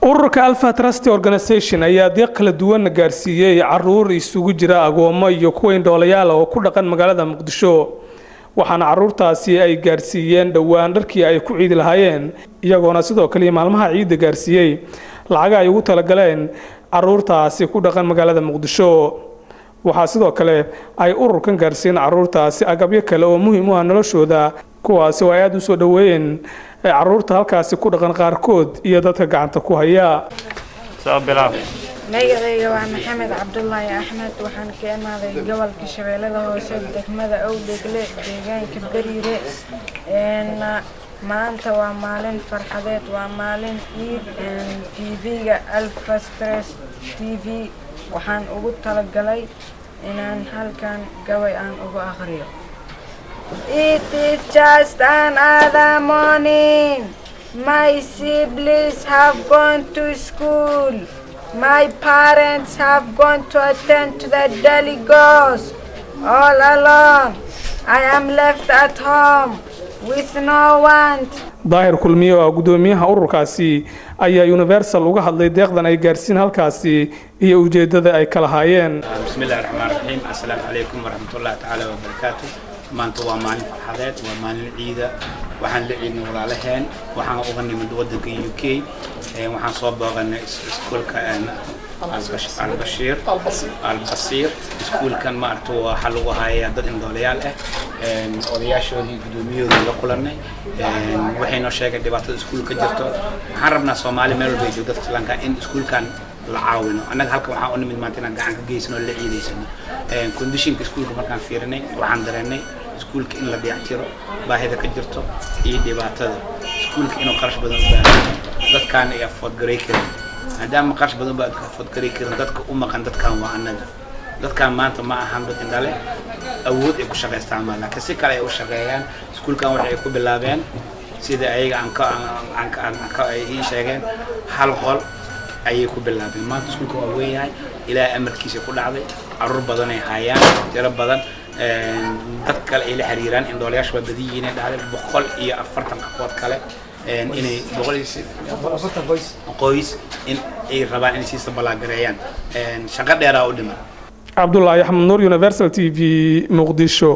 ururka Alpha Trust Organization ayaa deeq kala duwan gaarsiiyay caruur isugu jira agoomo iyo kuwa indhoolayaal oo ku dhaqan magaalada Muqdisho waxaana caruurtaasi ay gaarsiiyeen dhawaan dharkii ay ku ciid lahaayeen iyagoona sidoo kale maalmaha ciid gaarsiiyay lacag ay ugu talagaleen caruurtaasi ku dhaqan magaalada Muqdisho waxa sidoo kale ay ururkan gaarsiin caruurtaasi agabyo kale oo muhiim u ah noloshooda kuwaas oo ay aad u soo dhaweeyeen caruurta halkaasi ku dhaqan qaarkood iyo dadka gacanta ku haya magacayga waa Maxamed Cabdullaahi Axmed waxaan ka imaaday gobolka Shabeellada Hoose degmada Owdhegle deegaanka Bariire maanta waa maalin farxadeed waa maalin ciid TV-ga Alpha Trust TV waxaan ugu talagalay inaan halkan gabay aan ugu akhriyo. It is just another morning. My siblings have gone to school. My parents have gone to attend to the daily goals. All alone, I am left at home with no one. daahir kulmiyo oo gudoomiyaha ururkaasi ayaa Universal uga hadlay deeqdan ay gaarsiin halkaasi iyo ujeedada ay kala haayeen. Bismillahirrahmanirrahim. Assalaamu alaykum warahmatullahi ta'ala wa barakatuh. maanta waa maalin farxadeed waa maalin ciida waxaan la ciidnay walaalaheen waxaan uga nimid wadanka UK waxaan soo booqanay iskuulka Al-Basiir iskuulkan maarto waxa lagu hayaa dad indhoolayaal odayaashoodii gudoomiyadooda la kulanay waxay noo sheegay dhibaatada iskuulka jirto waxaan rabnaa Soomaali meel walba joogto dadka Lanka in iskuulkan la caawino anaga halka waxaan u nimid maanta inaan gacan ka geysano la ciideysano conditionka iskuulka markaan fiirinay waxaan dareennay iskuulka in la dayactiro baahida ka jirto iyo dhibaatada iskuulka inuu qarash badan u baahan dadkaan ay afford garay karaan maadaama qarash badan baa afford garay karaan dadka u maqan dadkaan waa anaga dadkaan maanta ma ahan dad indhale awood ay ku shaqeystaan laakiin si kale ay u shaqeeyaan iskuulkan waxay ku bilaabeen sida ayaga aan ka ay sheegeen hal qol ayay ku bilaabeen maanta iskuulka waa weeyahay ilaa amarkiisa ku dhacday caruur badan ay hayaan tiro badan dad kale ay la xiriiraan indhoolayaasha badiyeen dhacday 140 qofood kale inay 140 qoys in ay rabaan in si sabala gareeyaan shaqo dheer ah u dhiman Abdullaahi Axmed Nuur Universal TV Muqdisho.